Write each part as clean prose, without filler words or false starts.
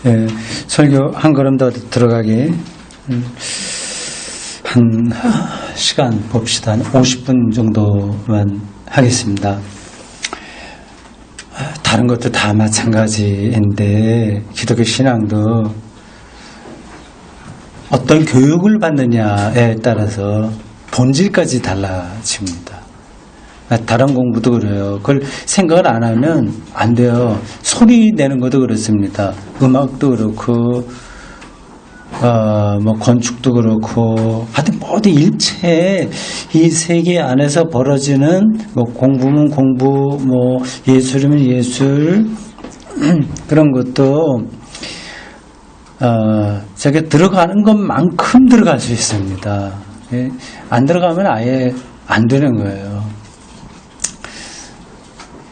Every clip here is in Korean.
예, 설교 한 걸음 더 들어가기 한 시간 봅시다. 한 50분 정도만 하겠습니다. 다른 것도 다 마찬가지인데 기독교 신앙도 어떤 교육을 받느냐에 따라서 본질까지 달라집니다. 다른 공부도 그래요. 그걸 생각을 안 하면 안 돼요. 소리 내는 것도 그렇습니다. 음악도 그렇고, 뭐 건축도 그렇고, 하여튼 모든 일체 이 세계 안에서 벌어지는 뭐 공부면 공부, 뭐 예술이면 예술 그런 것도 저게 들어가는 것만큼 들어갈 수 있습니다. 안 들어가면 아예 안 되는 거예요.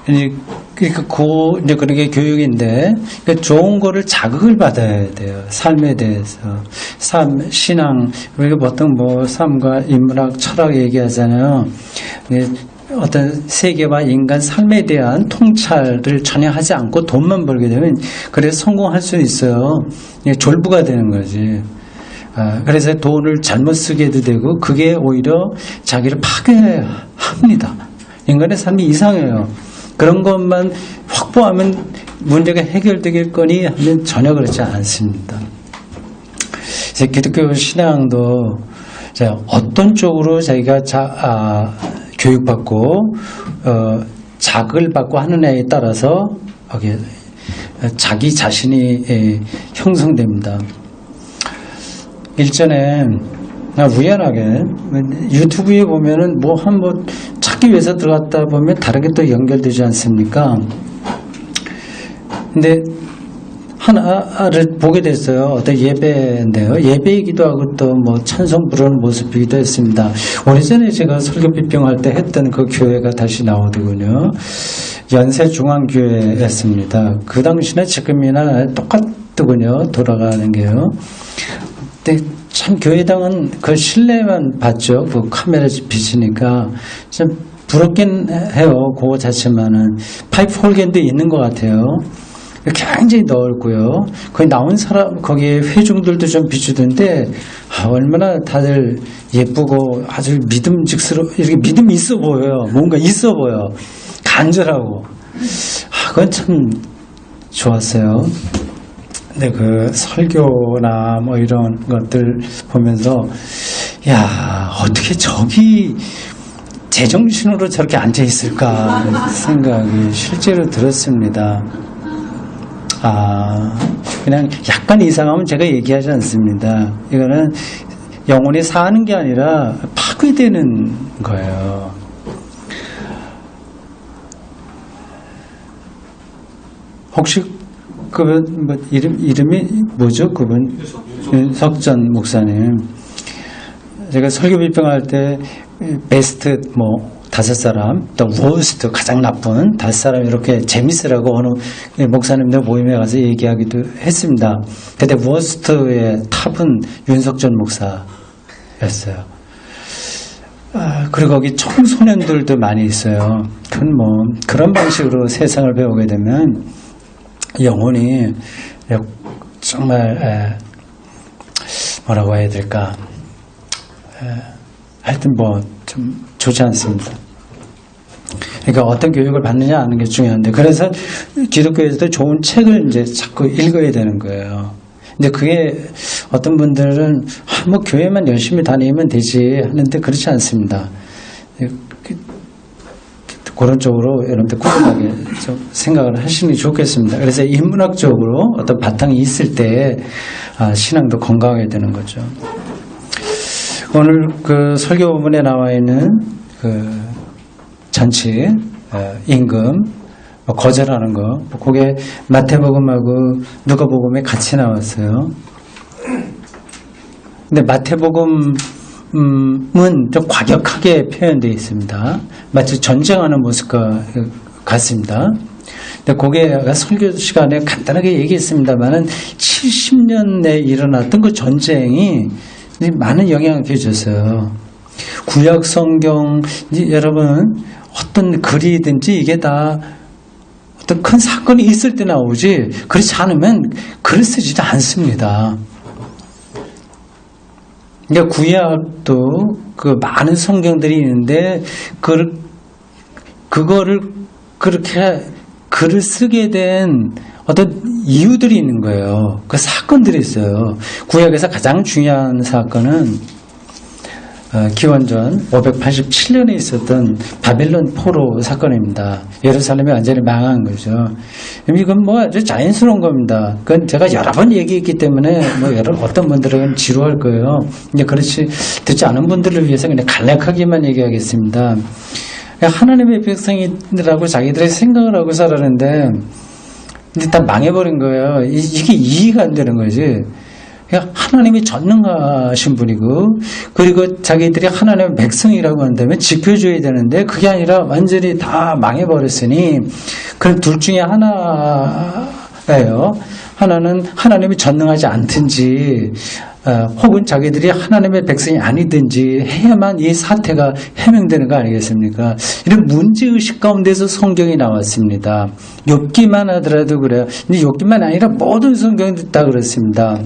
그러니까 이제 그런 게 교육인데, 그러니까 좋은 거를 자극을 받아야 돼요. 삶에 대해서. 신앙, 우리가 보통 뭐 삶과 인문학, 철학 얘기하잖아요. 어떤 세계와 인간 삶에 대한 통찰을 전혀 하지 않고 돈만 벌게 되면, 그래서 성공할 수 있어요. 졸부가 되는 거지. 그래서 돈을 잘못 쓰게도 되고, 그게 오히려 자기를 파괴합니다. 인간의 삶이 이상해요. 그런 것만 확보하면 문제가 해결되겠거니 하면 전혀 그렇지 않습니다. 기독교 신앙도 어떤 쪽으로 자기가 교육받고 자극을 받고 하느냐에 따라서 자기 자신이 형성됩니다. 일전에 우연하게 유튜브에 보면은 뭐 찾기 위해서 들어갔다 보면 다른 게 또 연결되지 않습니까? 근데 하나를 보게 됐어요. 어떤 예배인데요. 예배에 기도하고 또 뭐 찬송 부르는 모습이기도 했습니다. 오래전에 제가 설교 비평할 때 했던 그 교회가 다시 나오더군요. 연세중앙교회였습니다. 그 당시나 지금이나 똑같더군요. 돌아가는 게요. 근데 참 교회당은 그 신뢰만 받죠. 그 카메라 비치니까 참 부럽긴 해요. 그거 자체만은 파이프 홀겐도 있는 것 같아요. 굉장히 넓고요. 거기 나온 사람, 거기에 회중들도 좀 비추던데 얼마나 다들 예쁘고 아주 이렇게 믿음이 있어 보여요. 뭔가 있어 보여. 간절하고. 그건 참 좋았어요. 근데 그 설교나 뭐 이런 것들 보면서 어떻게 저기 제정신으로 저렇게 앉아 있을까 생각이 실제로 들었습니다. 그냥 약간 이상하면 제가 얘기하지 않습니다. 이거는 영혼이 사는 게 아니라 파괴되는 거예요. 혹시 그분 뭐 이름이 뭐죠? 그분 윤석전 목사님. 제가 설교 비평할 때 베스트 뭐 5사람, 또 워스트 가장 나쁜 5사람 이렇게 재밌으라고 어느 목사님들 모임에 가서 얘기하기도 했습니다. 근데 워스트의 탑은 윤석전 목사였어요. 그리고 거기 청소년들도 많이 있어요. 그건 뭐 그런 방식으로 세상을 배우게 되면 영혼이 정말 뭐라고 해야 될까? 하여튼 뭐 좀 좋지 않습니다. 그러니까 어떤 교육을 받느냐 하는 게 중요한데, 그래서 기독교에서도 좋은 책을 이제 자꾸 읽어야 되는 거예요. 근데 그게 어떤 분들은 뭐 교회만 열심히 다니면 되지 하는데 그렇지 않습니다. 그런 쪽으로 여러분들 꾸준하게 좀 생각을 하시는 게 좋겠습니다. 그래서 인문학적으로 어떤 바탕이 있을 때 신앙도 건강하게 되는 거죠. 오늘 그 설교문에 나와 있는 그 잔치, 임금, 거절하는 거, 그게 마태복음하고 누가복음에 같이 나왔어요. 근데 마태복음은 좀 과격하게 표현되어 있습니다. 마치 전쟁하는 모습과 같습니다. 근데 그게 설교 시간에 간단하게 얘기했습니다만은 70년 내에 일어났던 그 전쟁이 많은 영향을 끼쳤어요. 구약 성경, 여러분, 어떤 글이든지 이게 다 어떤 큰 사건이 있을 때 나오지, 그렇지 않으면 글을 쓰지도 않습니다. 그러니까 구약도 그 많은 성경들이 있는데, 그거를 그렇게 글을 쓰게 된 어떤 이유들이 있는 거예요. 그 사건들이 있어요. 구약에서 가장 중요한 사건은 기원전 587년에 있었던 바벨론 포로 사건입니다. 예루살렘이 완전히 망한 거죠. 이건 뭐 아주 자연스러운 겁니다. 그건 제가 여러 번 얘기했기 때문에 뭐 어떤 분들은 지루할 거예요. 근데 그렇지 듣지 않은 분들을 위해서 그냥 간략하게만 얘기하겠습니다. 하나님의 백성이라고 자기들이 생각을 하고 살았는데 근데 다 망해버린 거예요. 이게 이해가 안 되는 거지. 하나님이 전능하신 분이고, 그리고 자기들이 하나님의 백성이라고 한다면 지켜줘야 되는데, 그게 아니라 완전히 다 망해버렸으니, 그럼 둘 중에 하나예요. 하나는 하나님이 전능하지 않든지, 혹은 자기들이 하나님의 백성이 아니든지 해야만 이 사태가 해명되는 거 아니겠습니까? 이런 문제의식 가운데서 성경이 나왔습니다. 욥기만 하더라도 그래요. 근데 욥기만 아니라 모든 성경이 다 그렇습니다.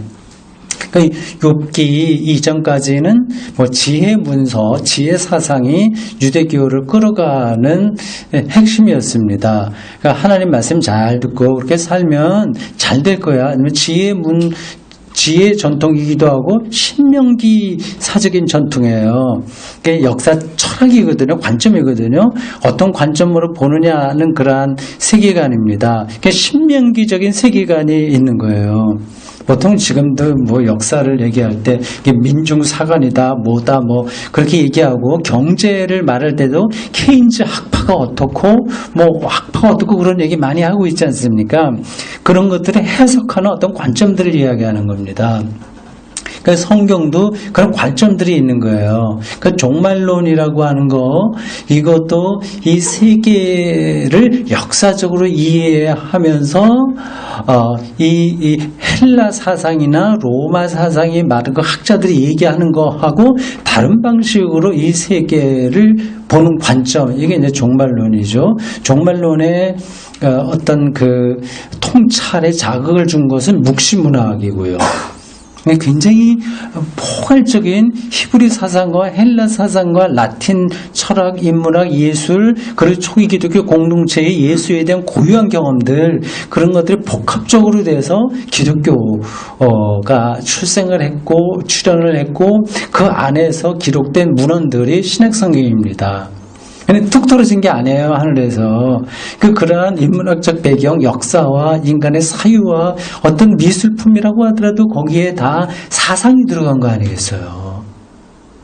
욥기 이전까지는 뭐 지혜 문서, 지혜 사상이 유대교를 끌어가는 핵심이었습니다. 그러니까 하나님 말씀 잘 듣고 그렇게 살면 잘 될 거야. 아니면 지혜 전통이기도 하고 신명기 사적인 전통이에요. 그게 역사 철학이거든요. 관점이거든요. 어떤 관점으로 보느냐는 그러한 세계관입니다. 그게 신명기적인 세계관이 있는 거예요. 보통 지금도 뭐 역사를 얘기할 때 민중사관이다 뭐다 뭐 그렇게 얘기하고 경제를 말할 때도 케인즈 학파가 어떻고 뭐 학파가 어떻고 그런 얘기 많이 하고 있지 않습니까? 그런 것들을 해석하는 어떤 관점들을 이야기하는 겁니다. 그래서 성경도 그런 관점들이 있는 거예요. 그 종말론이라고 하는 거, 이것도 이 세계를 역사적으로 이해하면서 이 헬라 사상이나 로마 사상이 많은 거 학자들이 얘기하는 거하고 다른 방식으로 이 세계를 보는 관점, 이게 이제 종말론이죠. 종말론의 어떤 그 통찰에 자극을 준 것은 묵시문학이고요. 굉장히 포괄적인 히브리 사상과 헬라 사상과 라틴 철학, 인문학, 예술, 그리고 초기 기독교 공동체의 예수에 대한 고유한 경험들, 그런 것들이 복합적으로 돼서 기독교가 출생을 했고 출현을 했고 그 안에서 기록된 문헌들이 신약성경입니다. 툭 떨어진 게 아니에요, 하늘에서. 그러한 인문학적 배경, 역사와 인간의 사유와 어떤 미술품이라고 하더라도 거기에 다 사상이 들어간 거 아니겠어요?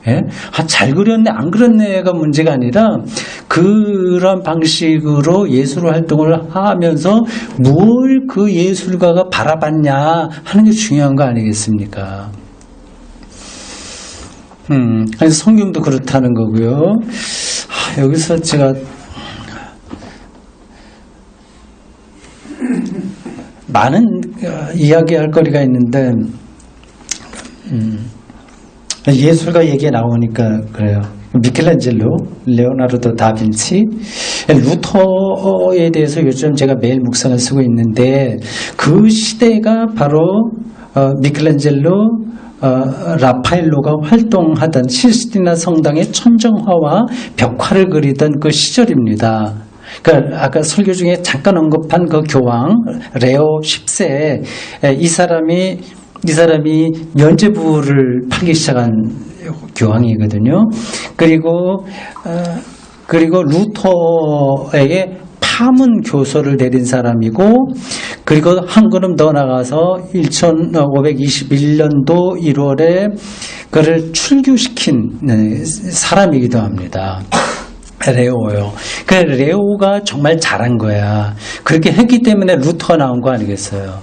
예? 잘 그렸네, 안 그렸네가 문제가 아니라 그런 방식으로 예술 활동을 하면서 뭘 그 예술가가 바라봤냐 하는 게 중요한 거 아니겠습니까? 그래서 성경도 그렇다는 거고요. 여기서 제가 많은 이야기할 거리가 있는데 예술가 얘기 나오니까 그래요. 미켈란젤로, 레오나르도 다빈치, 루터에 대해서 요즘 제가 매일 묵상을 쓰고 있는데 그 시대가 바로 미켈란젤로, 라파엘로가 활동하던 시스티나 성당의 천정화와 벽화를 그리던 그 시절입니다. 그러니까 아까 설교 중에 잠깐 언급한 그 교황 레오 10세, 이 사람이 면죄부를 팔기 시작한 교황이거든요. 그리고 루터에게 파문 교서를 내린 사람이고, 그리고 한 걸음 더 나가서 1521년도 1월에 그를 출교시킨 사람이기도 합니다. 레오요. 그 레오가 정말 잘한 거야. 그렇게 했기 때문에 루터가 나온 거 아니겠어요?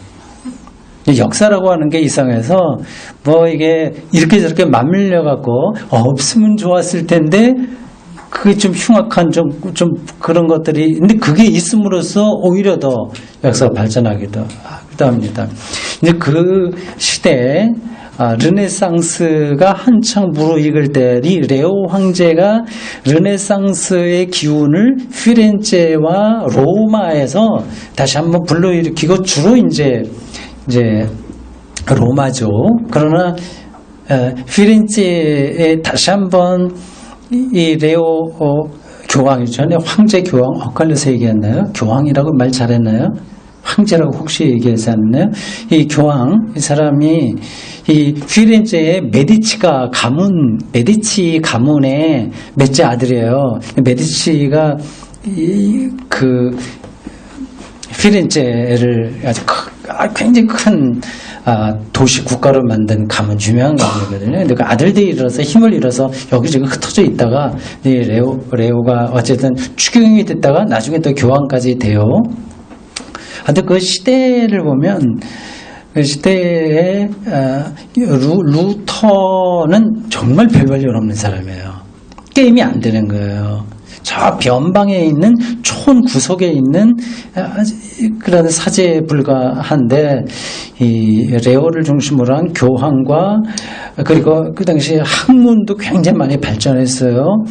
역사라고 하는 게 이상해서 뭐 이게 이렇게 저렇게 맞물려 갖고 없으면 좋았을 텐데 그게 좀 흉악한 좀 그런 것들이, 근데 그게 있음으로써 오히려 더 역사가 발전하기도 합니다. 근데 그 시대에 르네상스가 한창 무르익을 때 이 레오 황제가 르네상스의 기운을 피렌체와 로마에서 다시 한번 불러일으키고 주로 이제 로마죠. 그러나 피렌체에 다시 한번 이 레오 교황이죠. 황제 교황 엇갈려서 얘기했나요? 교황이라고 말 잘했나요? 황제라고 혹시 얘기하지 않나요? 이 교황, 이 사람이 이 피렌체의 메디치 가문의 넷째 아들이에요. 메디치가 피렌체를 아주 굉장히 큰 도시 국가로 만든 가문 유명한 가문이거든요. 근데 그 아들들이 일어서 힘을 잃어서 여기저기 흩어져 있다가 이 레오가 어쨌든 추경이 됐다가 나중에 또 교황까지 돼요. 근데 그 시대를 보면 그 시대에 루터는 정말 별 볼 일 없는 사람이에요. 게임이 안 되는 거예요. 저 변방에 있는 촌 구석에 있는 그런 사제에 불과한데 이 레오를 중심으로 한 교황과 그리고 그 당시 학문도 굉장히 많이 발전했어요.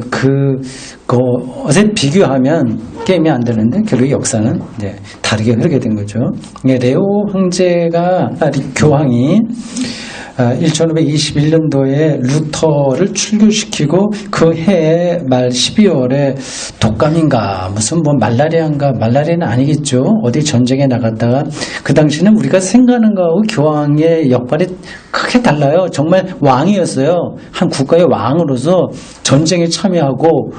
그것에 비교하면 게임이 안 되는데 결국 역사는 이제 다르게 흐르게 된 거죠. 레오 황제가 교황이 1521년도에 루터를 출교시키고 그 해에 말 12월에 독감인가 무슨 뭐 말라리아는 아니겠죠. 어디 전쟁에 나갔다가 그 당시는 우리가 생각하는 거하고 교황의 역할이 크게 달라요. 정말 왕이었어요. 한 국가의 왕으로서 전쟁에 참여하고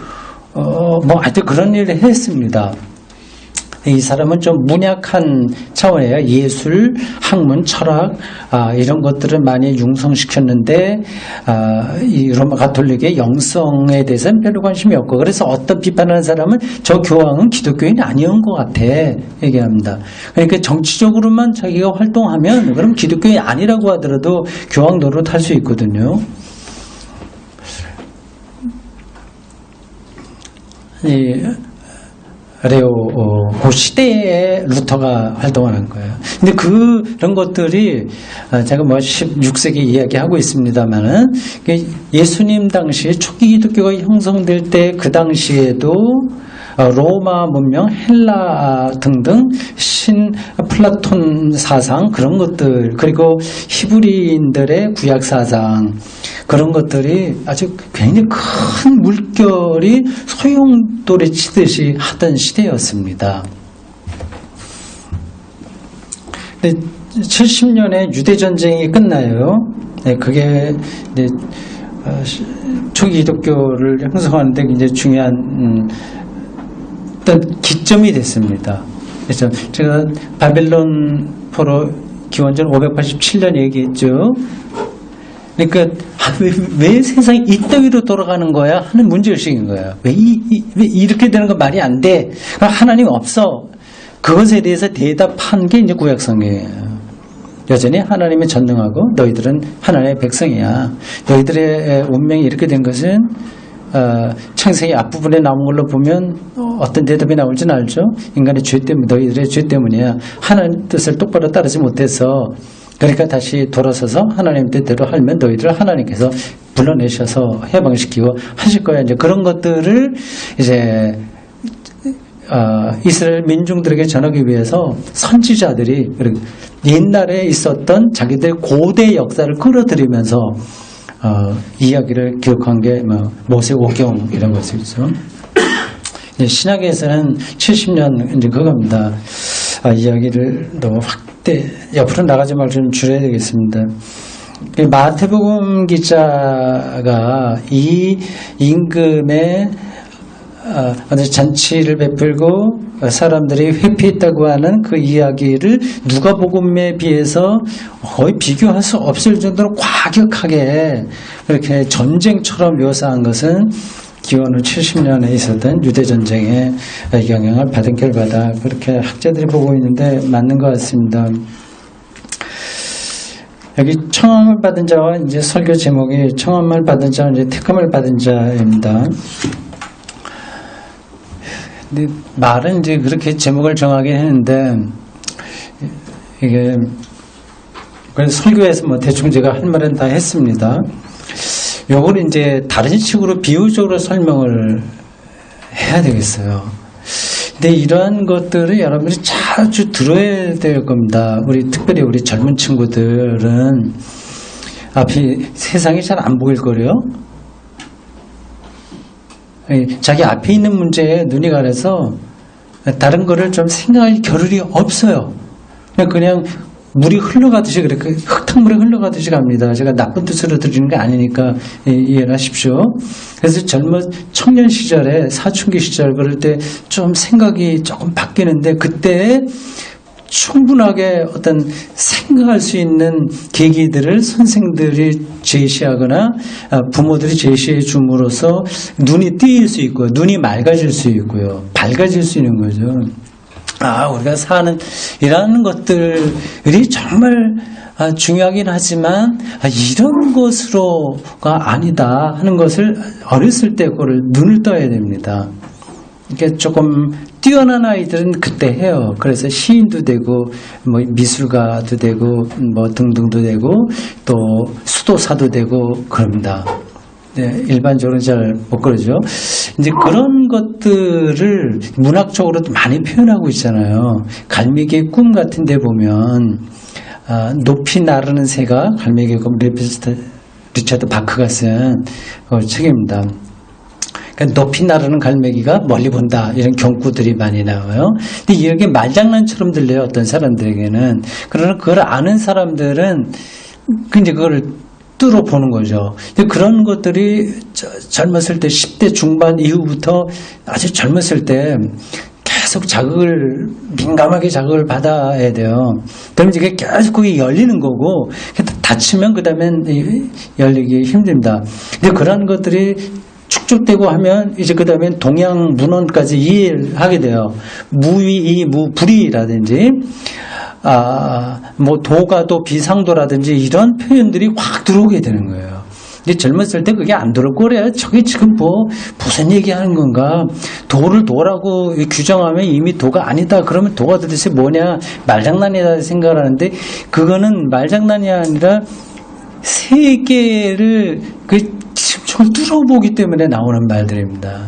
하여튼 그런 일을 했습니다. 이 사람은 좀 문약한 차원이에요. 예술, 학문, 철학 이런 것들을 많이 융성시켰는데 이 로마 가톨릭의 영성에 대해서는 별로 관심이 없고 그래서 어떤 비판하는 사람은 저 교황은 기독교인이 아니었던 것 같아 얘기합니다. 그러니까 정치적으로만 자기가 활동하면 그럼 기독교인이 아니라고 하더라도 교황 노릇할 수 있거든요. 그 시대에 루터가 활동하는 거예요. 근데 그런 것들이 제가 뭐 16세기 이야기하고 있습니다만은 예수님 당시 초기 기독교가 형성될 때 그 당시에도 로마 문명, 헬라 등등 신 플라톤 사상 그런 것들 그리고 히브리인들의 구약 사상 그런 것들이 아주 굉장히 큰 물결이 소용돌이 치듯이 하던 시대였습니다. 근데 70년에 유대전쟁이 끝나요. 네, 그게 이제 초기 기독교를 형성하는데 굉장히 중요한 어떤 기점이 됐습니다. 그래서 제가 바벨론 포로 기원전 587년 얘기했죠. 그러니까 왜 세상이 이따위로 돌아가는 거야 하는 문제의식인 거예요. 왜 이렇게 되는 건 말이 안 돼. 하나님 없어. 그것에 대해서 대답한 게 이제 구약성경이에요. 여전히 하나님이 전능하고 너희들은 하나님의 백성이야. 너희들의 운명이 이렇게 된 것은 창세기 앞부분에 나온 걸로 보면 어떤 대답이 나올지는 알죠. 인간의 죄 때문에 너희들의 죄 때문이야. 하나님 뜻을 똑바로 따르지 못해서 그러니까 다시 돌아서서 하나님 뜻대로 하면 너희들을 하나님께서 불러내셔서 해방시키고 하실 거야. 이제 그런 것들을 이제 이스라엘 민중들에게 전하기 위해서 선지자들이 옛날에 있었던 자기들 고대 역사를 끌어들이면서 이야기를 기록한 게 모세오경 이런 것이죠. 신약에서는 70년 이제 그겁니다. 이야기를 너무 확대 옆으로 나가지 말고 좀 줄여야 되겠습니다. 마태복음 기자가 이 임금의 잔치를 베풀고 사람들이 회피했다고 하는 그 이야기를 누가복음에 비해서 거의 비교할 수 없을 정도로 과격하게 그렇게 전쟁처럼 묘사한 것은 기원 후 70년에 있었던 유대전쟁의 영향을 받은 결과다. 그렇게 학자들이 보고 있는데 맞는 것 같습니다. 여기 청함을 받은 자와 이제 설교 제목이 청함을 받은 자와 이제 택함을 받은 자입니다. 근데 말은 이제 그렇게 제목을 정하게 했는데 이게 그래서 설교에서 뭐 대충 제가 할 말은 다 했습니다. 요거는 이제 다른 식으로 비유적으로 설명을 해야 되겠어요. 근데 이러한 것들을 여러분들이 자주 들어야 될 겁니다. 특별히 우리 젊은 친구들은 앞이 세상이 잘 안 보일 거래요. 자기 앞에 있는 문제에 눈이 가려서 다른 거를 좀 생각할 겨를이 없어요. 그냥 물이 흘러가듯이 그렇게 흙탕물이 흘러가듯이 갑니다. 제가 나쁜 뜻으로 드리는 게 아니니까 이해를 하십시오. 그래서 청년 시절에 사춘기 시절 그럴 때 좀 생각이 조금 바뀌는데 그때 충분하게 어떤 생각할 수 있는 계기들을 선생들이 제시하거나 부모들이 제시해 줌으로써 눈이 뜨일 수 있고요. 눈이 맑아질 수 있고요. 밝아질 수 있는 거죠. 우리가 사는 이런 것들이 정말 중요하긴 하지만 이런 것으로가 아니다 하는 것을 어렸을 때 그걸 눈을 떠야 됩니다. 이게 조금 뛰어난 아이들은 그때 해요. 그래서 시인도 되고 뭐 미술가도 되고 뭐 등등도 되고 또 수도사도 되고 그럽니다. 네, 일반적으로 잘 못 그러죠. 이제 그런 것들을 문학적으로도 많이 표현하고 있잖아요. 갈매기의 꿈 같은 데 보면 높이 나르는 새가 갈매기의 꿈 리차드 바크가 쓴 책입니다. 그러니까 높이 나르는 갈매기가 멀리 본다 이런 경구들이 많이 나와요. 근데 이렇게 말장난처럼 들려요. 어떤 사람들에게는. 그러나 그걸 아는 사람들은 이제 그걸 뚫어보는 거죠. 근데 그런 것들이 젊었을 때 10대 중반 이후부터 아주 젊었을 때 계속 민감하게 자극을 받아야 돼요. 그러면 이게 계속 그게 열리는 거고 다치면 그 다음엔 열리기 힘듭니다. 근데 그런 것들이 축적되고 하면 이제 그 다음엔 동양 문헌까지 이해를 하게 돼요. 무위, 무불이라든지 뭐 도가도 비상도라든지 이런 표현들이 확 들어오게 되는 거예요. 이제 젊었을 때 그게 안 들어올 거래요. 저게 지금 무슨 얘기하는 건가? 도를 도라고 규정하면 이미 도가 아니다. 그러면 도가 도대체 뭐냐? 말장난이다 생각을 하는데 그거는 말장난이 아니라 세계를 저걸 뚫어보기 때문에 나오는 말들입니다.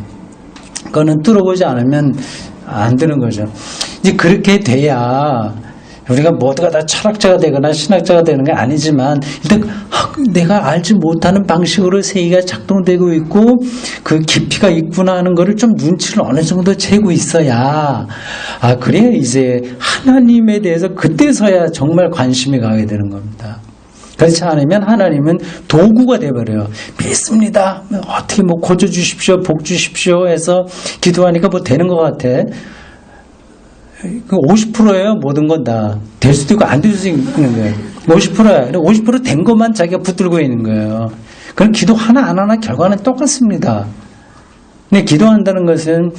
그거는 뚫어보지 않으면 안 되는 거죠. 이제 그렇게 돼야 우리가 모두가 다 철학자가 되거나 신학자가 되는 게 아니지만 일단 내가 알지 못하는 방식으로 세계가 작동되고 있고 그 깊이가 있구나 하는 거를 좀 눈치를 어느 정도 채고 있어야 그래야 이제 하나님에 대해서 그때서야 정말 관심이 가게 되는 겁니다. 그렇지 않으면 하나님은 도구가 돼버려요. 믿습니다. 어떻게 고쳐 주십시오, 복 주십시오 해서 기도하니까 되는 것 같아. 50%예요. 모든 건 다. 될 수도 있고 안 될 수도 있는 거예요. 50%야. 50% 된 것만 자기가 붙들고 있는 거예요. 그럼 기도 하나 안 하나 결과는 똑같습니다. 근데 기도한다는 것은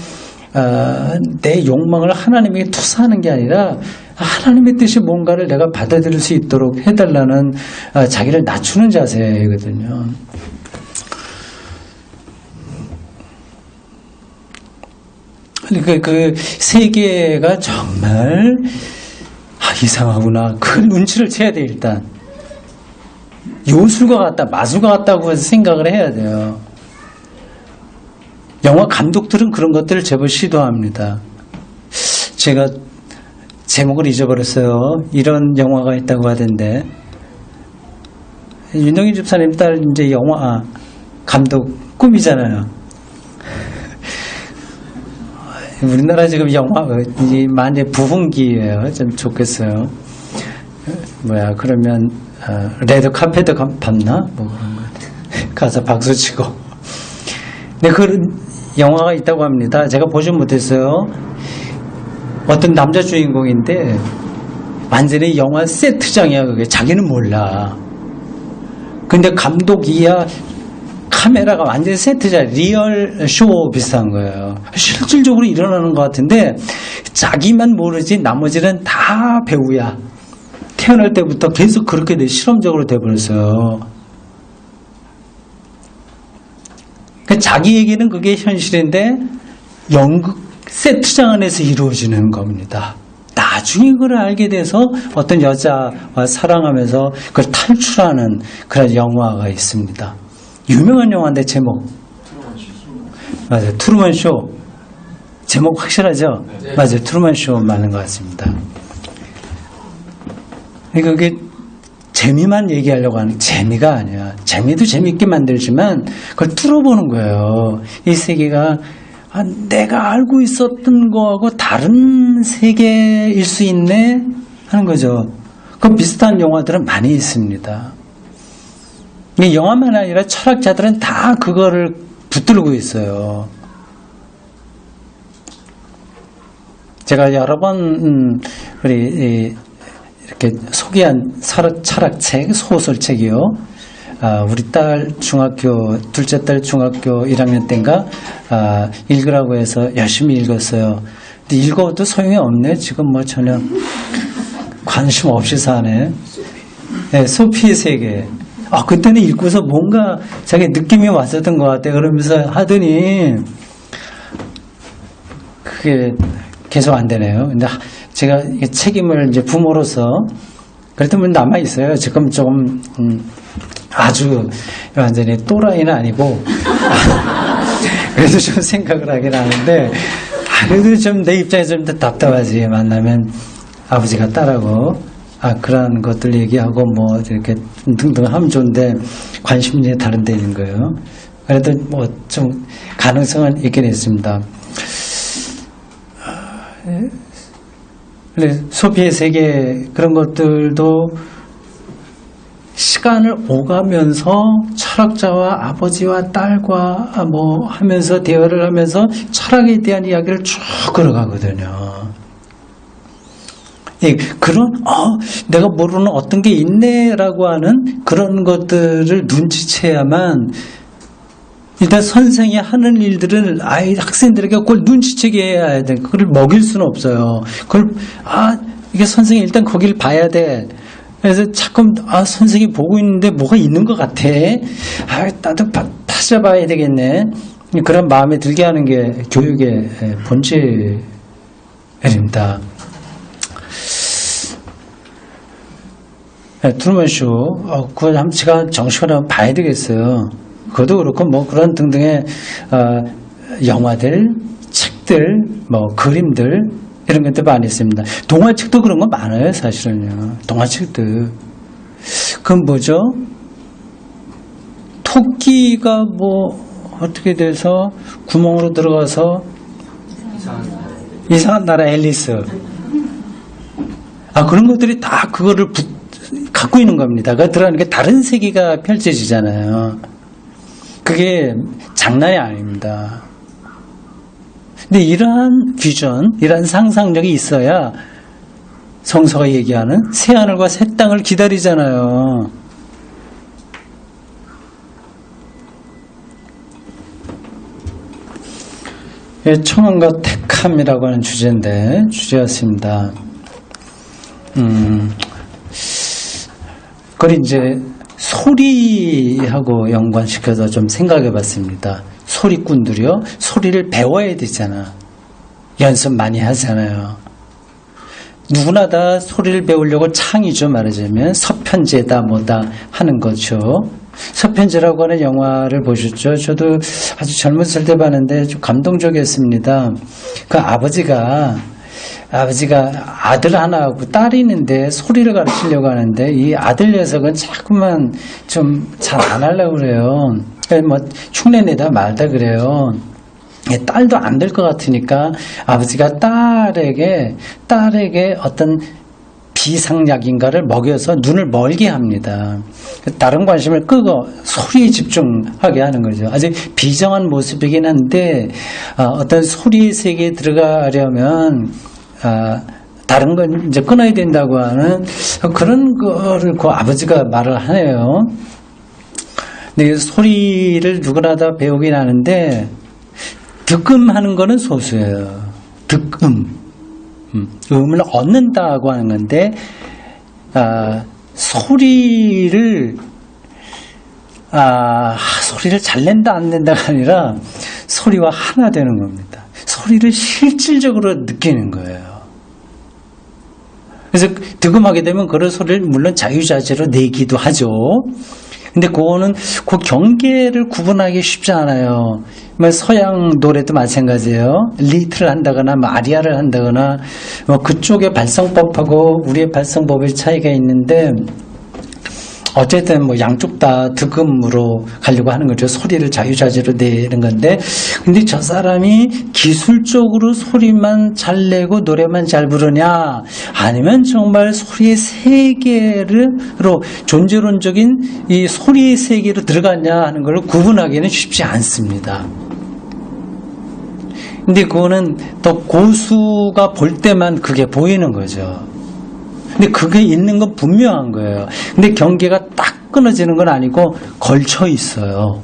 내 욕망을 하나님에게 투사하는 게 아니라 하나님의 뜻이 뭔가를 내가 받아들일 수 있도록 해달라는 자기를 낮추는 자세거든요. 그 세계가 정말 이상하구나. 그 눈치를 채야 돼. 일단 요술과 같다, 마술과 같다고 해서 생각을 해야 돼요. 영화 감독들은 그런 것들을 제법 시도합니다. 제가 제목을 잊어버렸어요. 이런 영화가 있다고 하던데 윤영희 집사님 딸 이제 영화 감독 꿈이잖아요. 우리나라 지금 영화 많이 부흥기예요. 좀 좋겠어요. 그러면 레드 카펫도 밟나? 뭐 그런 거 가서 박수 치고. 네, 그런 영화가 있다고 합니다. 제가 보지 못했어요. 어떤 남자 주인공인데 완전히 영화 세트장이야. 그게 자기는 몰라. 근데 감독이야. 카메라가 완전히 세트장, 리얼 쇼 비슷한 거예요. 실질적으로 일어나는 것 같은데 자기만 모르지 나머지는 다 배우야. 태어날 때부터 계속 그렇게 실험적으로 돼버렸어요. 그러니까 자기에게는 그게 현실인데 연극 세트장 안에서 이루어지는 겁니다. 다 나중에 그걸 알게 돼서 어떤 여자와 사랑하면서 그걸 탈출하는 그런 영화가 있습니다. 유명한 영화인데 제목. 맞아요. 트루먼 쇼. 제목 확실하죠? 네. 맞아요. 트루먼 쇼 맞는 것 같습니다. 그러니까 그게 재미만 얘기하려고 하는 재미가 아니야. 재미도 재밌게 만들지만 그걸 뚫어보는 거예요. 이 세계가 내가 알고 있었던 거하고 다른 세계일 수 있네 하는 거죠. 그 비슷한 영화들은 많이 있습니다. 영화만 아니라 철학자들은 다 그거를 붙들고 있어요. 제가 여러 번 우리 이렇게 소개한 철학책, 소설책이요. 우리 딸 둘째 딸 중학교 1학년 때인가 읽으라고 해서 열심히 읽었어요. 근데 읽어도 소용이 없네. 지금 뭐 전혀 관심 없이 사네. 네, 소피의 세계. 그때는 읽고서 뭔가 자기 느낌이 왔었던 것 같아. 그러면서 하더니 그게 계속 안 되네요. 근데 제가 책임을 이제 부모로서 그래도 뭐 남아 있어요. 지금 조금 아주 완전히 또라이는 아니고 그래도 좀 생각을 하긴 하는데 그래도 좀 내 입장에서 좀 더 답답하지. 만나면 아버지가 딸하고 그런 것들 얘기하고 뭐 이렇게 등등 하면 좋은데 관심이 다른 데 있는 거예요. 그래도 뭐 좀 가능성은 있긴 있습니다. 소피의 세계 그런 것들도 시간을 오가면서 철학자와 아버지와 딸과 뭐 하면서 대화를 하면서 철학에 대한 이야기를 쭉 걸어가거든요. 그런 내가 모르는 어떤 게 있네라고 하는 그런 것들을 눈치채야만 일단 선생이 하는 일들을 학생들에게 그걸 눈치채게 해야 돼. 그걸 먹일 수는 없어요. 그걸 이게 선생이 일단 거기를 봐야 돼. 그래서 자꾸 선생이 보고 있는데 뭐가 있는 것 같아. 나도 찾아봐야 되겠네. 그런 마음에 들게 하는 게 교육의 본질입니다. 트루먼 쇼, 그걸 한번 제가 정식으로 한번 봐야 되겠어요. 그것도 그렇고, 뭐, 그런 등등의, 영화들, 책들, 뭐, 그림들, 이런 것도 많이 있습니다. 동화책도 그런 거 많아요, 사실은요. 동화책들. 그건 뭐죠? 토끼가 뭐, 어떻게 돼서 구멍으로 들어가서 이상한 나라 앨리스. 그런 것들이 다 그거를 갖고 있는 겁니다. 그 들어가는 게 다른 세계가 펼쳐지잖아요. 그게 장난이 아닙니다. 근데 이러한 비전, 이러한 상상력이 있어야 성서가 얘기하는 새하늘과 새 땅을 기다리잖아요. 청원과 택함이라고 하는 주제였습니다. 그걸 이제 소리하고 연관시켜서 좀 생각해 봤습니다. 소리꾼들이요. 소리를 배워야 되잖아. 연습 많이 하잖아요. 누구나 다 소리를 배우려고 창이죠. 말하자면 서편제다 뭐다 하는 거죠. 서편제라고 하는 영화를 보셨죠? 저도 아주 젊었을 때 봤는데 좀 감동적이었습니다. 그 아버지가 아들 하나하고 딸이 있는데 소리를 가르치려고 하는데 이 아들 녀석은 자꾸만 좀 잘 안 하려고 그래요. 뭐 흉내내다 말다 그래요. 딸도 안 될 것 같으니까 아버지가 딸에게 어떤 비상약인가를 먹여서 눈을 멀게 합니다. 다른 관심을 끄고 소리에 집중하게 하는 거죠. 아주 비정한 모습이긴 한데 어떤 소리의 세계에 들어가려면 다른 건 이제 끊어야 된다고 하는 그런 거를 그 아버지가 말을 하네요. 근데 소리를 누구나 다 배우긴 하는데 득음하는 거는 소수예요. 음을 얻는다고 하는 건데 소리를 잘 낸다 안 낸다가 아니라 소리와 하나 되는 겁니다. 소리를 실질적으로 느끼는 거예요. 그래서 득음하게 되면 그런 소리를 물론 자유자재로 내기도 하죠. 근데 그거는 그 경계를 구분하기 쉽지 않아요. 뭐 서양 노래도 마찬가지예요. 리트를 한다거나 뭐 아리아를 한다거나 뭐 그쪽의 발성법하고 우리의 발성법의 차이가 있는데 어쨌든 뭐 양쪽 다 득음으로 가려고 하는 거죠. 소리를 자유자재로 내는 건데, 근데 저 사람이 기술적으로 소리만 잘 내고 노래만 잘 부르냐, 아니면 정말 소리의 세계로 존재론적인 이 소리의 세계로 들어갔냐 하는 걸 구분하기는 쉽지 않습니다. 근데 그거는 또 고수가 볼 때만 그게 보이는 거죠. 근데 그게 있는 건 분명한 거예요. 근데 경계가 딱 끊어지는 건 아니고 걸쳐 있어요.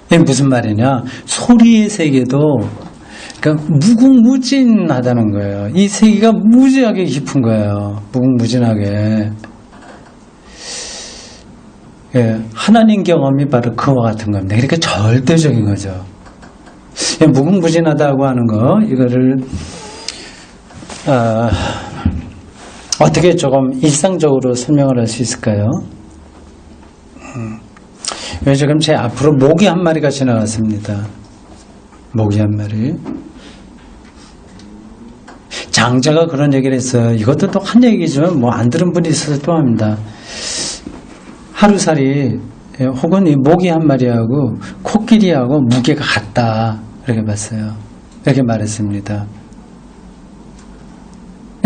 이게 무슨 말이냐? 소리의 세계도 그러니까 무궁무진하다는 거예요. 이 세계가 무지하게 깊은 거예요. 무궁무진하게. 예, 하나님 경험이 바로 그와 같은 겁니다. 그러니까 절대적인 거죠. 무궁무진하다고 하는 거, 이거를 어떻게 조금 일상적으로 설명을 할 수 있을까요? 지금 제 앞으로 모기 한 마리가 지나갔습니다. 모기 한 마리. 장자가 그런 얘기를 했어요. 이것도 또 한 얘기지만 뭐 안 들은 분이 있어서 또 합니다. 하루살이 혹은 이 모기 한 마리하고 코끼리하고 무게가 같다. 이렇게 봤어요. 이렇게 말했습니다.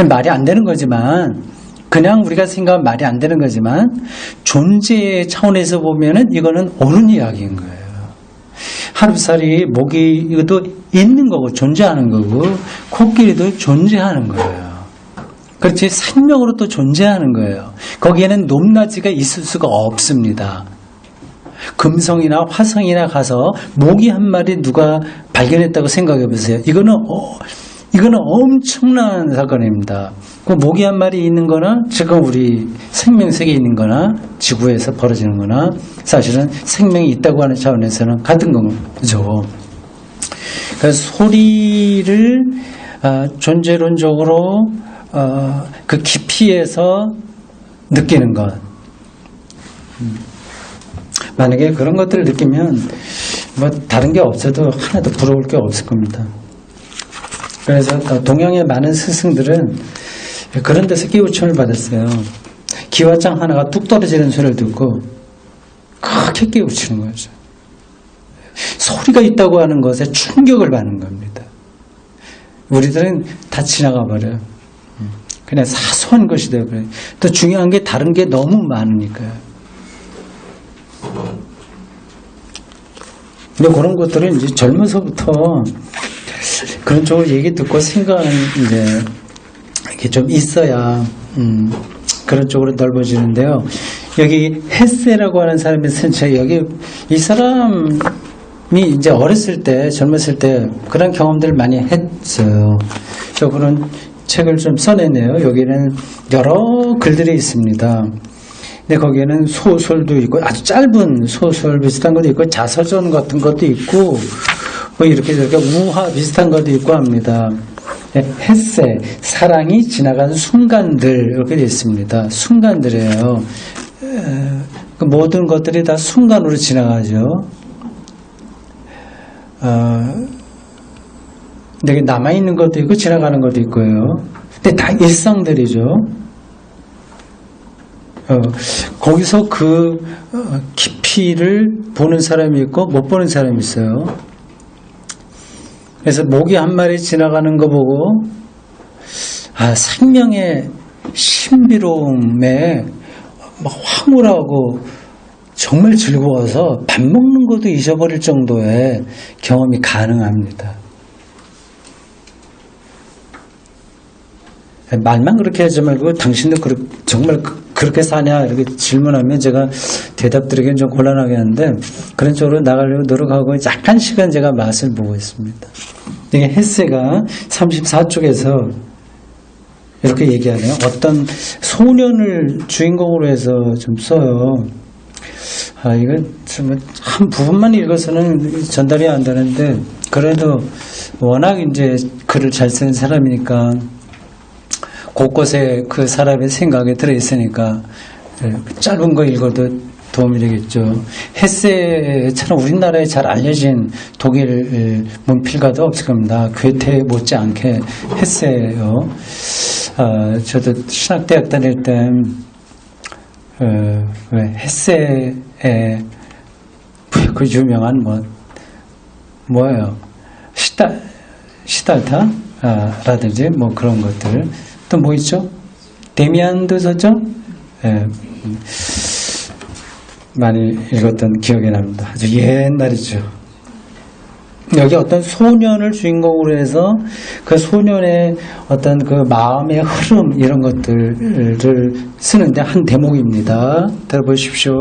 말이 안 되는 거지만, 그냥 우리가 생각하면 말이 안 되는 거지만, 존재 차원에서 보면은 이거는 옳은 이야기인 거예요. 하루살이 모기도 있는 거고, 존재하는 거고, 코끼리도 존재하는 거예요. 그렇지, 생명으로 또 존재하는 거예요. 거기에는 높낮이가 있을 수가 없습니다. 금성이나 화성이나 가서 모기 한 마리 누가 발견했다고 생각해 보세요. 이거는 엄청난 사건입니다. 그 모기 한 마리 있는 거나 지금 우리 생명세계에 있는 거나 지구에서 벌어지는 거나 사실은 생명이 있다고 하는 차원에서는 같은 거죠. 그래서 소리를 존재론적으로 그 깊이에서 느끼는 것. 만약에 그런 것들을 느끼면 뭐 다른 게 없어도 하나도 부러울 게 없을 겁니다. 그래서 동양의 많은 스승들은 그런 데서 깨우침을 받았어요. 기와장 하나가 뚝 떨어지는 소리를 듣고 크게 깨우치는 거죠. 소리가 있다고 하는 것에 충격을 받는 겁니다. 우리들은 다 지나가 버려요. 그냥 사소한 것이 되어버려요. 또 중요한 게 다른 게 너무 많으니까요. 근데 그런 것들은 이제 젊어서부터 그런 쪽으로 얘기 듣고 생각은 이제 이렇게 좀 있어야 그런 쪽으로 넓어지는데요. 여기 헤세라고 하는 사람이 쓴 책, 여기 이 사람이 이제 어렸을 때, 젊었을 때 그런 경험들을 많이 했어요. 저 그런 책을 좀 써냈네요. 여기는 여러 글들이 있습니다. 근데 거기에는 소설도 있고 아주 짧은 소설 비슷한 것도 있고 자서전 같은 것도 있고 뭐 이렇게 우화 비슷한 것도 있고 합니다. 헤세, 사랑이 지나간 순간들 이렇게 되어 있습니다. 순간들이에요. 그 모든 것들이 다 순간으로 지나가죠. 근데 남아있는 것도 있고 지나가는 것도 있고요. 근데 다 일상들이죠. 거기서 그 깊이를 보는 사람이 있고 못 보는 사람이 있어요. 그래서 모기 한 마리 지나가는 거 보고 생명의 신비로움에 막 황홀하고 정말 즐거워서 밥 먹는 것도 잊어버릴 정도의 경험이 가능합니다. 말만 그렇게 하지 말고 당신도 정말 그렇게 사냐 이렇게 질문하면 제가 대답 드리기는 좀 곤란하게 하는데 그런 쪽으로 나가려고 노력하고 약간 시간 제가 맛을 보고 있습니다. 이게 헤세가 34쪽에서 이렇게 얘기하네요. 어떤 소년을 주인공으로 해서 좀 써요. 이건 한 부분만 읽어서는 전달이 안 되는데, 그래도 워낙 이제 글을 잘 쓰는 사람이니까 곳곳에 그 사람의 생각이 들어있으니까 짧은 거 읽어도 도움이 되겠죠. 헤세처럼 우리나라에 잘 알려진 독일 문필가도 없을 겁니다. 괴테 못지않게 헤세요. 저도 신학대학 다닐 때 헤세의 그 유명한 뭐예요? 시달타 라든지 뭐 그런 것들. 또 뭐 있죠? 데미안도 썼죠? 많이 읽었던 기억이 납니다. 아주 옛날이죠. 여기 어떤 소년을 주인공으로 해서 그 소년의 어떤 그 마음의 흐름 이런 것들을 쓰는데 한 대목입니다. 들어보십시오.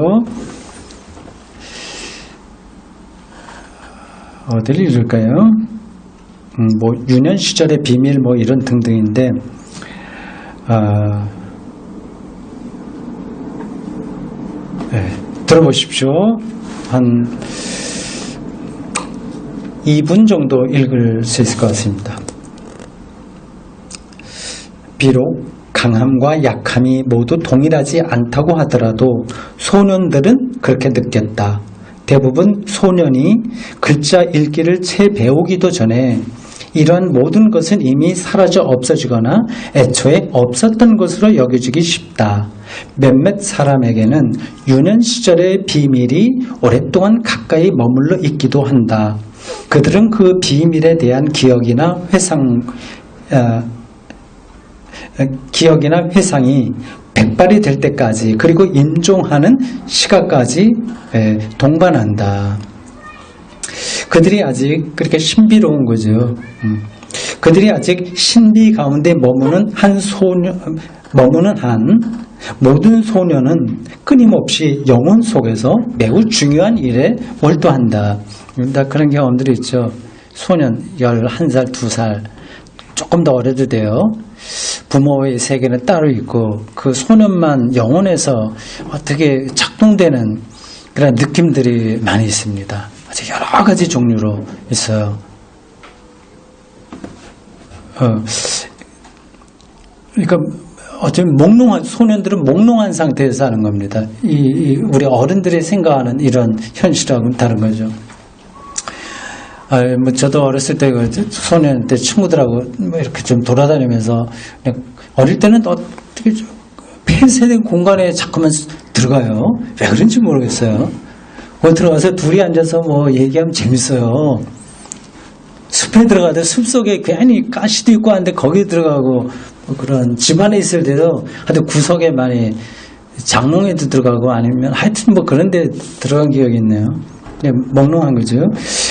어디를 읽을까요? 뭐 유년 시절의 비밀 뭐 이런 등등인데 들어보십시오. 한 2분 정도 읽을 수 있을 것 같습니다. 비록 강함과 약함이 모두 동일하지 않다고 하더라도 소년들은 그렇게 느꼈다. 대부분 소년이 글자 읽기를 채 배우기도 전에 이러한 모든 것은 이미 사라져 없어지거나 애초에 없었던 것으로 여겨지기 쉽다. 몇몇 사람에게는 유년 시절의 비밀이 오랫동안 가까이 머물러 있기도 한다. 그들은 그 비밀에 대한 기억이나 회상이 백발이 될 때까지 그리고 인종하는 시각까지 동반한다. 그들이 아직 그렇게 신비로운 거죠. 그들이 아직 신비 가운데 머무는 한 모든 소년은 끊임없이 영혼 속에서 매우 중요한 일에 몰두한다. 다 그런 경험들이 있죠. 소년 11살, 2살 조금 더 어려도 돼요. 부모의 세계는 따로 있고 그 소년만 영혼에서 어떻게 작동되는 그런 느낌들이 많이 있습니다. 아주 여러 가지 종류로 있어요. 그러니까 어쩌면 소년들은 몽롱한 상태에서 하는 겁니다. 우리 어른들이 생각하는 이런 현실하고는 다른 거죠. 뭐 저도 어렸을 때 소년 때 친구들하고 뭐 이렇게 좀 돌아다니면서 어릴 때는 어떻게 폐쇄된 공간에 자꾸만 들어가요. 왜 그런지 모르겠어요. 거기 들어가서 둘이 앉아서 뭐 얘기하면 재밌어요. 숲에 들어가도 숲속에 괜히 가시도 있고 한데 거기 들어가고 뭐 그런 집안에 있을 때도 하여튼 구석에 많이 장롱에도 들어가고 아니면 하여튼 뭐 그런 데 들어간 기억이 있네요. 몽롱한 거죠.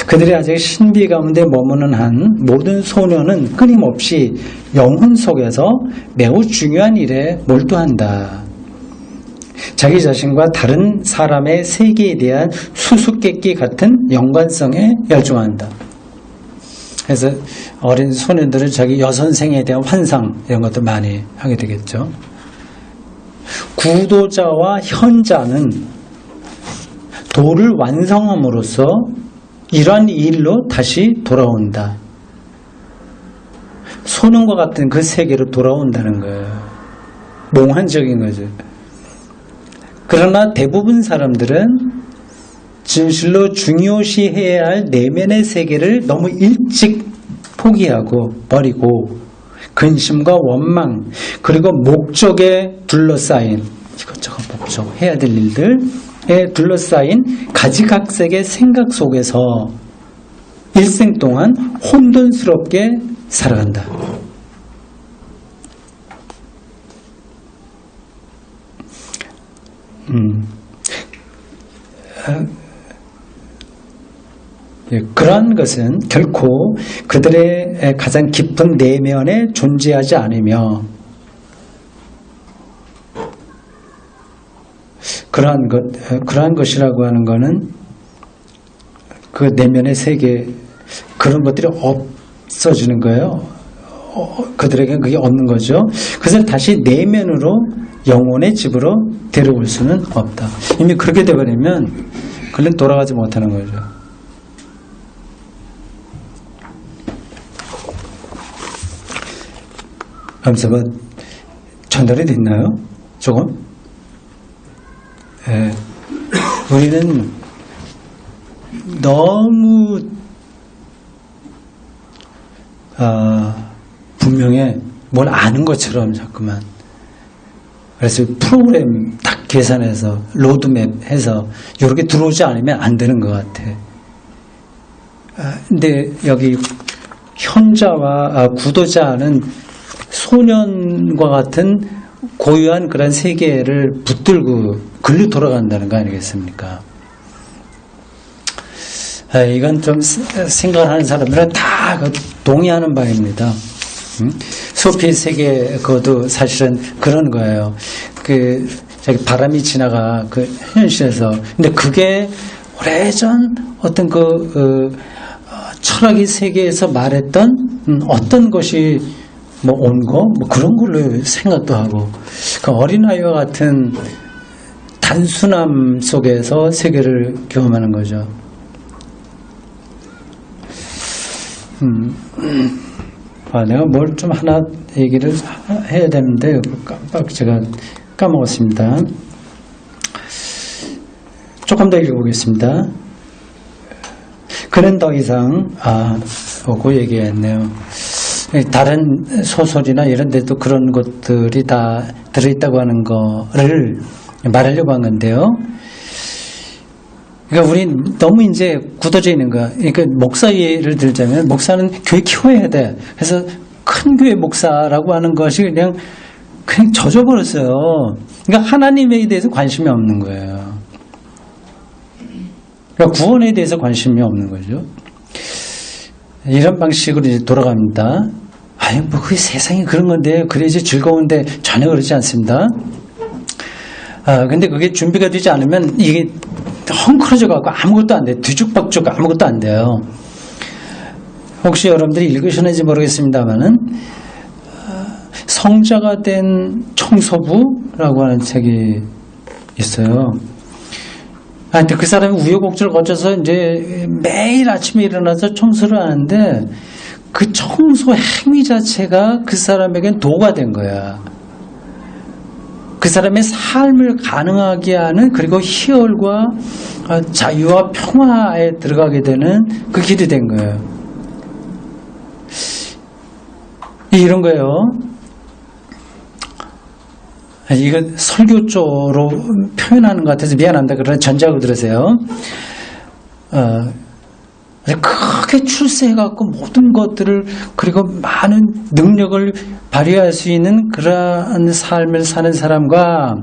그들이 아직 신비 가운데 머무는 한 모든 소년은 끊임없이 영혼 속에서 매우 중요한 일에 몰두한다. 자기 자신과 다른 사람의 세계에 대한 수수께끼 같은 연관성에 열중한다. 그래서 어린 소년들은 자기 여선생에 대한 환상 이런 것도 많이 하게 되겠죠. 구도자와 현자는 도를 완성함으로써 이러한 일로 다시 돌아온다. 소년과 같은 그 세계로 돌아온다는 거예요. 몽환적인 거죠. 그러나 대부분 사람들은 진실로 중요시해야 할 내면의 세계를 너무 일찍 포기하고 버리고 근심과 원망 그리고 목적에 둘러싸인 이것저것 목적 해야 될 일들에 둘러싸인 가지각색의 생각 속에서 일생 동안 혼돈스럽게 살아간다. 그러한 것은 결코 그들의 가장 깊은 내면에 존재하지 않으며 그러한 것이라고 하는 것은 그 내면의 세계 그런 것들이 없어지는 거예요. 그들에게 그게 없는 거죠. 그것을 다시 내면으로 영혼의 집으로 데려올 수는 없다. 이미 그렇게 돼버리면 그는 돌아가지 못하는 거죠. 그래서 뭐 전달이 됐나요? 조금? 예. 우리는 너무 분명히 뭘 아는 것처럼 자꾸만, 그래서 프로그램 딱 계산해서 로드맵 해서 이렇게 들어오지 않으면 안 되는 것 같아. 근데 여기 현자와 구도자는 소년과 같은 고유한 그런 세계를 붙들고 글로 돌아간다는 거 아니겠습니까? 이건 좀 생각하는 사람들은 다 동의하는 바입니다. 소피 세계 그것도 사실은 그런 거예요. 그 바람이 지나가 그 현실에서. 근데 그게 오래전 어떤 철학의 세계에서 말했던 어떤 것이 뭐 온 거 뭐 그런 걸로 생각도 하고, 그 어린아이와 같은 단순함 속에서 세계를 경험하는 거죠. 내가 뭘 좀 하나 얘기를 해야 되는데 깜빡 제가 까먹었습니다. 조금 더 읽어보겠습니다. 그는 더 이상 보고 얘기했네요. 다른 소설이나 이런 데도 그런 것들이 다 들어있다고 하는 거를 말하려고 한 건데요. 그러니까 우리 너무 이제 굳어져 있는 거야. 그러니까 목사 예를 들자면, 목사는 교회 키워야 돼. 그래서 큰 교회 목사라고 하는 것이 그냥 젖어버렸어요. 그러니까 하나님에 대해서 관심이 없는 거예요. 그러니까 구원에 대해서 관심이 없는 거죠. 이런 방식으로 이제 돌아갑니다. 아니, 뭐, 그 세상이 그런 건데, 그래야지 즐거운데, 전혀 그러지 않습니다. 근데 그게 준비가 되지 않으면, 이게 헝클어져 갖고 아무것도 안 돼. 뒤죽박죽 아무것도 안 돼요. 혹시 여러분들이 읽으셨는지 모르겠습니다만은, 성자가 된 청소부라고 하는 책이 있어요. 근데 그 사람이 우여곡절을 거쳐서 이제 매일 아침에 일어나서 청소를 하는데, 그 청소 행위 자체가 그 사람에겐 도가 된 거야. 그 사람의 삶을 가능하게 하는, 그리고 희열과 자유와 평화에 들어가게 되는 그 길이 된 거예요. 이런 거예요. 이거 설교조로 표현하는 것 같아서 미안합니다. 그러나 전제하고 들으세요. 크게 출세해갖고 모든 것들을, 그리고 많은 능력을 발휘할 수 있는 그러한 삶을 사는 사람과,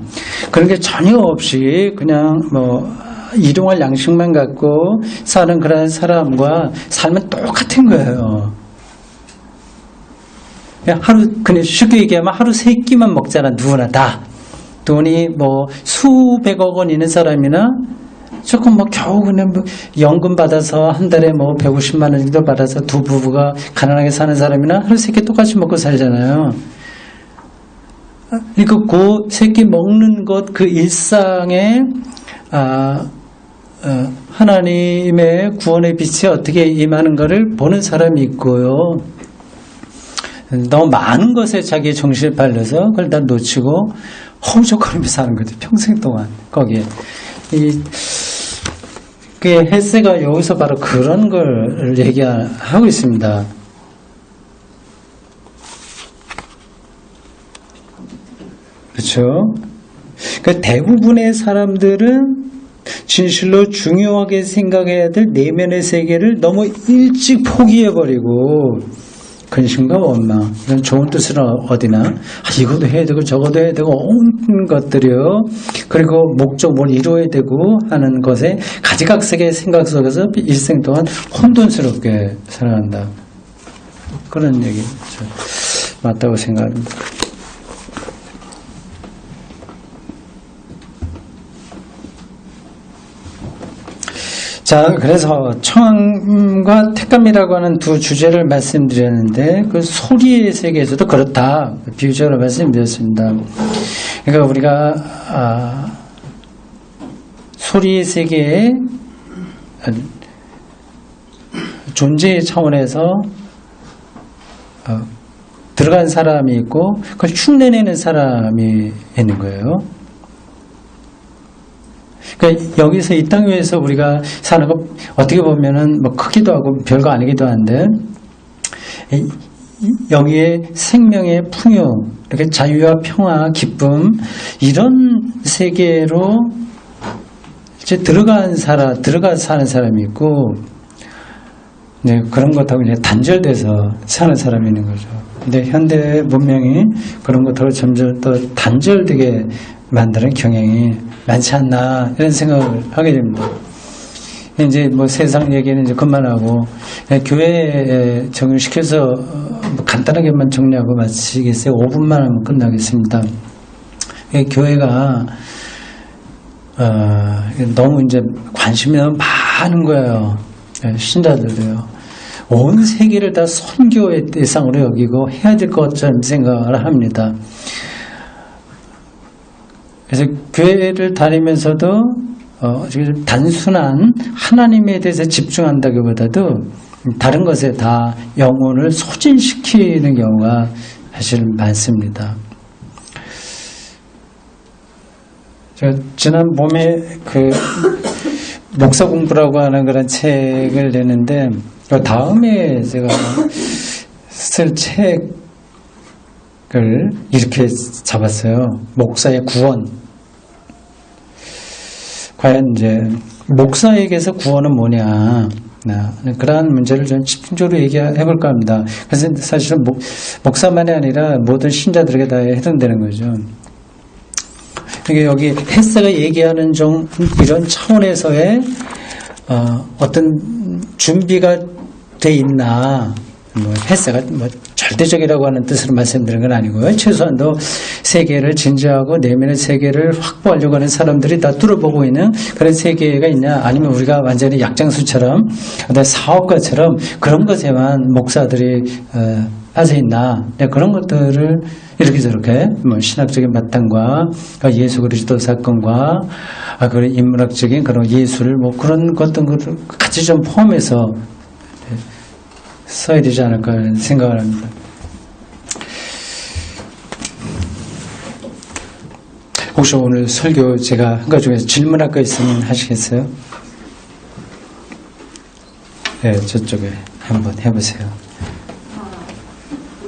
그런 게 전혀 없이 그냥 뭐 일용할 양식만 갖고 사는 그런 사람과 삶은 똑같은 거예요. 그냥 쉽게 얘기하면 하루 3끼만 먹잖아. 누구나 다. 돈이 뭐 수백억 원 있는 사람이나 조금 뭐 겨우 그냥 뭐 연금 받아서 한 달에 뭐 150만 원 정도 받아서 두 부부가 가난하게 사는 사람이나 하루 3끼 똑같이 먹고 살잖아요. 그러니까 그 3끼 먹는 것, 그 일상에 하나님의 구원의 빛이 어떻게 임하는 것을 보는 사람이 있고요. 너무 많은 것에 자기의 정신을 팔려서 그걸 다 놓치고 허우적거리면서 사는 거죠. 평생 동안 거기에. 그 헬세가 여기서 바로 그런 걸 얘기하고 있습니다. 그렇죠? 그러니까 대부분의 사람들은 진실로 중요하게 생각해야 될 내면의 세계를 너무 일찍 포기해버리고, 근심과 원망, 이런 좋은 뜻은 어디나, 이것도 해야 되고 저것도 해야 되고 온 것들이요. 그리고 목적 뭘 이루어야 되고 하는 것에 가지각색의 생각 속에서 일생 동안 혼돈스럽게 살아간다. 그런 얘기 맞다고 생각합니다. 자, 그래서 청함과 택감이라고 하는 두 주제를 말씀드렸는데, 그 소리의 세계에서도 그렇다. 비유적으로 말씀드렸습니다. 그러니까 우리가 소리의 세계에 존재의 차원에서 들어간 사람이 있고 그걸 흉내내는 사람이 있는 거예요. 그러니까 여기서 이 땅 위에서 우리가 사는 거 어떻게 보면은 뭐 크기도 하고 별거 아니기도 한데 여기에 생명의 풍요, 이렇게 자유와 평화, 기쁨 이런 세계로 이제 들어가 사는 사람이 있고, 네, 그런 것하고 이제 단절돼서 사는 사람이 있는 거죠. 근데 현대 문명이 그런 것하고 점점 더 단절되게 만드는 경향이 많지 않나 이런 생각을 하게 됩니다. 이제 뭐 세상 얘기는 이제 그만하고 교회에 정리시켜서 뭐 간단하게만 정리하고 마치겠어요. 5분만 하면 끝나겠습니다. 교회가 너무 이제 관심이 너무 많은 거예요. 신자들도요. 온 세계를 다 선교의 대상으로 여기고 해야 될 것처럼 생각을 합니다. 그래서 교회를 다니면서도 지금 단순한 하나님에 대해서 집중한다기보다도 다른 것에 다 영혼을 소진시키는 경우가 사실 많습니다. 제가 지난 봄에 그 목사 공부라고 하는 그런 책을 내는데 그 다음에 제가 쓸 책을 이렇게 잡았어요. 목사의 구원. 과연 이제 목사에게서 구원은 뭐냐, 그러한 문제를 좀 집중적으로 얘기해 볼까 합니다. 그래서 사실은 목사만이 아니라 모든 신자들에게 다 해당되는 거죠. 그러니까 여기 헬스가 얘기하는 좀 이런 차원에서의 어떤 준비가 돼 있나, 뭐 헬스가 뭐 절대적이라고 하는 뜻으로 말씀드리는 건 아니고요. 최소한도 세계를 진지하고 내면의 세계를 확보하려고 하는 사람들이 다 뚫어보고 있는 그런 세계가 있냐, 아니면 우리가 완전히 약장수처럼 어떤 사업가처럼 그런 것에만 목사들이 빠져 있나, 그런 것들을 이렇게 저렇게 뭐 신학적인 바탕과 예수 그리스도 사건과 그런 인문학적인 그런 예술 뭐 그런 것들 같이 좀 포함해서 써야 되지 않을까 생각을 합니다. 혹시 오늘 설교 제가 한 것 중에서 질문할 거 있으면 하시겠어요? 네, 저쪽에 한번 해보세요.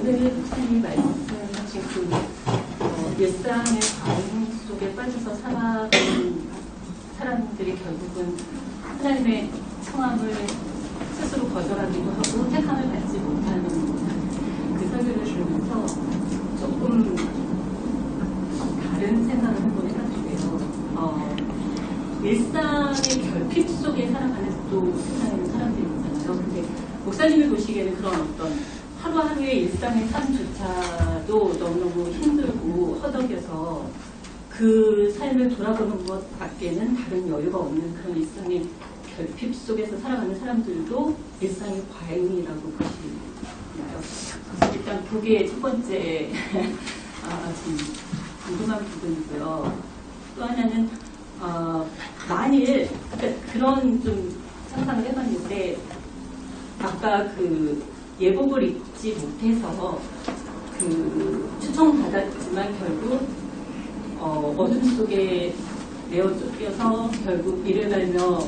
오늘 목사님이 말씀하신 그 옛사람의 과잉 속에 빠져서 살아가는 사람들이 결국은 하나님의 청함을 스스로 거절하기도 하고 택함을 받지 못하는 그 설교를 들으면서 조금 다른 생각을 한번 해가지고요. 일상의 결핍 속에 살아가는 또 세상에는 사람들이 있잖아요. 근데 목사님이 보시기에는 그런 어떤 하루하루의 일상의 삶조차도 너무너무 힘들고 허덕여서 그 삶을 돌아보는 것 밖에는 다른 여유가 없는 그런 일상의 결핍 속에서 살아가는 사람들도 일상의 과잉이라고 보시나요? 일단 그게 첫 번째 좀 궁금한 부분이고요. 또 하나는 만일 그런 좀 상상을 해봤는데 아까 그 예복을 입지 못해서 그 추청받았지만 결국 어둠 속에 내어 쫓겨서 결국 이를 갈며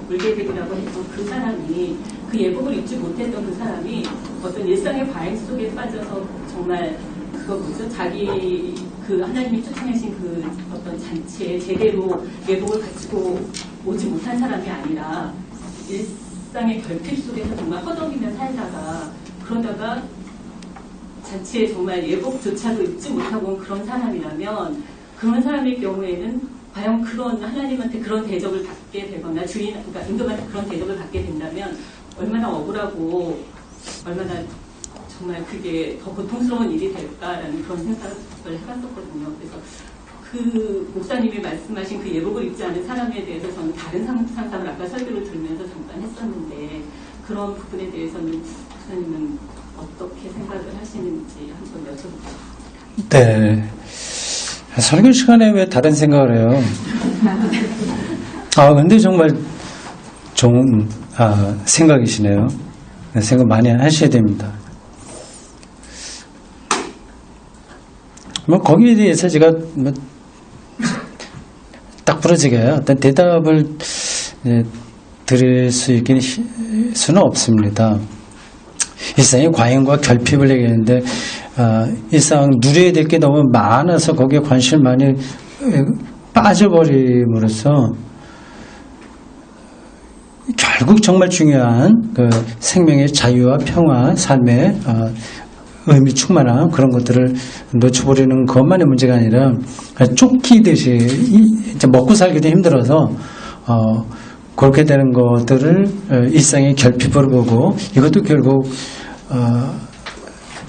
물게 되기라고 했던 그 사람이, 그 예복을 입지 못했던 그 사람이 어떤 일상의 과잉 속에 빠져서 정말 그거 뭐죠? 자기 그 하나님이 추천하신 그 어떤 잔치에 제대로 예복을 가지고 오지 못한 사람이 아니라 일상의 결핍 속에서 정말 허덕이며 살다가 그러다가 잔치에 정말 예복조차도 입지 못하고 온 그런 사람이라면 그런 사람의 경우에는 과연 그런 하나님한테 그런 대접을 받게 되거나 그러니까 임금한테 그런 대접을 받게 된다면 얼마나 억울하고 얼마나 정말 그게 더 고통스러운 일이 될까라는 그런 생각을 해봤었거든요. 그래서 그 목사님이 말씀하신 그 예복을 입지 않은 사람에 대해서 저는 다른 상상을 아까 설교를 들으면서 잠깐 했었는데 그런 부분에 대해서는 목사님은 어떻게 생각을 하시는지 한번 여쭤보고 싶습니다. 네. 설교 시간에 왜 다른 생각을 해요? 근데 정말 좋은 생각이시네요. 생각 많이 하셔야 됩니다. 뭐 거기에 대해서 제가 딱 부러지게 어떤 대답을 드릴 수 있긴 수는 없습니다. 일상의 과잉과 결핍을 얘기했는데 일상 누려야 될 게 너무 많아서 거기에 관심을 많이 빠져버림으로써 결국 정말 중요한 그 생명의 자유와 평화, 삶의 의미 충만한 그런 것들을 놓쳐버리는 것만의 문제가 아니라 쫓기듯이 이제 먹고 살기도 힘들어서 그렇게 되는 것들을 일상의 결핍으로 보고 이것도 결국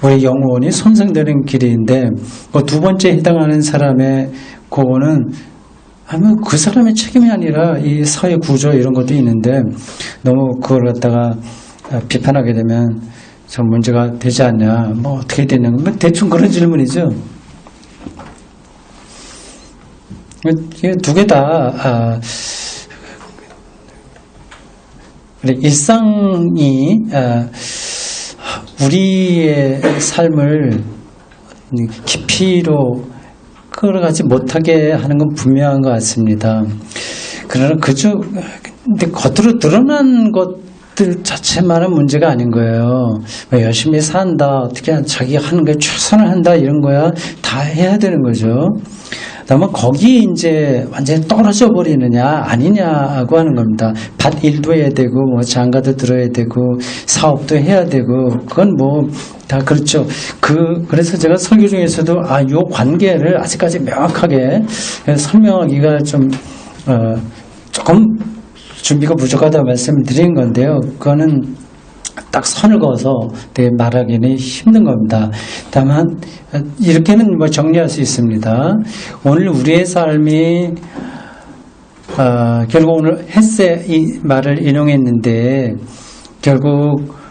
우리 영혼이 손상되는 길인데 그 두 번째 해당하는 사람의 그거는 아마 그 사람의 책임이 아니라 이 사회 구조 이런 것도 있는데 너무 그걸 갖다가 비판하게 되면 좀 문제가 되지 않냐, 뭐 어떻게 되냐, 뭐 대충 그런 질문이죠. 두 개 다 일상이 우리의 삶을 깊이로 끌어가지 못하게 하는 건 분명한 것 같습니다. 그러나 근데 겉으로 드러난 것들 자체만은 문제가 아닌 거예요. 열심히 산다, 어떻게 자기가 하는 게 최선을 한다 이런 거야 다 해야 되는 거죠. 그다음에 거기에 이제 완전히 떨어져 버리느냐 아니냐고 하는 겁니다. 밭 일도 해야 되고 뭐 장가도 들어야 되고 사업도 해야 되고 그건 뭐 다 그렇죠. 그래서 제가 설교 중에서도 요 관계를 아직까지 명확하게 설명하기가 좀 조금 준비가 부족하다고 말씀드린 건데요. 그거는 딱 선을 그어서 되게 말하기는 힘든 겁니다. 다만 이렇게는 뭐 정리할 수 있습니다. 오늘 우리의 삶이 결국 오늘 헤세 이 말을 인용했는데 결국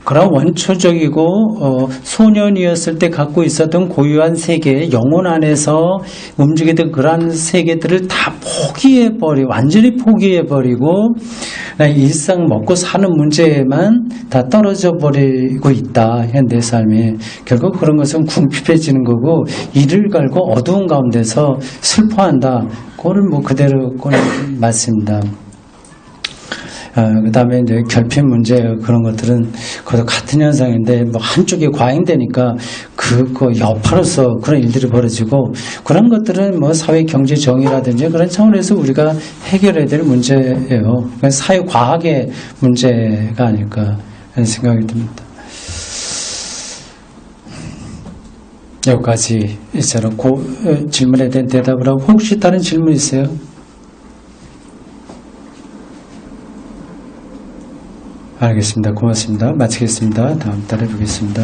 그런 원초적이고 소년이었을 때 갖고 있었던 고유한 세계, 영혼 안에서 움직이던 그러한 세계들을 다 완전히 포기해버리고 일상 먹고 사는 문제에만 다 떨어져 버리고 있다. 현대 삶이. 결국 그런 것은 궁핍해지는 거고 이를 갈고 어두운 가운데서 슬퍼한다. 그거는 뭐 그대로 그건 맞습니다. 그 다음에 이제 결핍 문제 그런 것들은 그것도 같은 현상인데 뭐 한쪽이 과잉되니까 그거 여파로서 그런 일들이 벌어지고 그런 것들은 뭐 사회 경제 정의라든지 그런 차원에서 우리가 해결해야 될 문제예요. 사회 과학의 문제가 아닐까 하는 생각이 듭니다. 여기까지 저는 그 질문에 대한 대답을 하고 혹시 다른 질문 있어요? 알겠습니다. 고맙습니다. 마치겠습니다. 다음 달에 뵙겠습니다.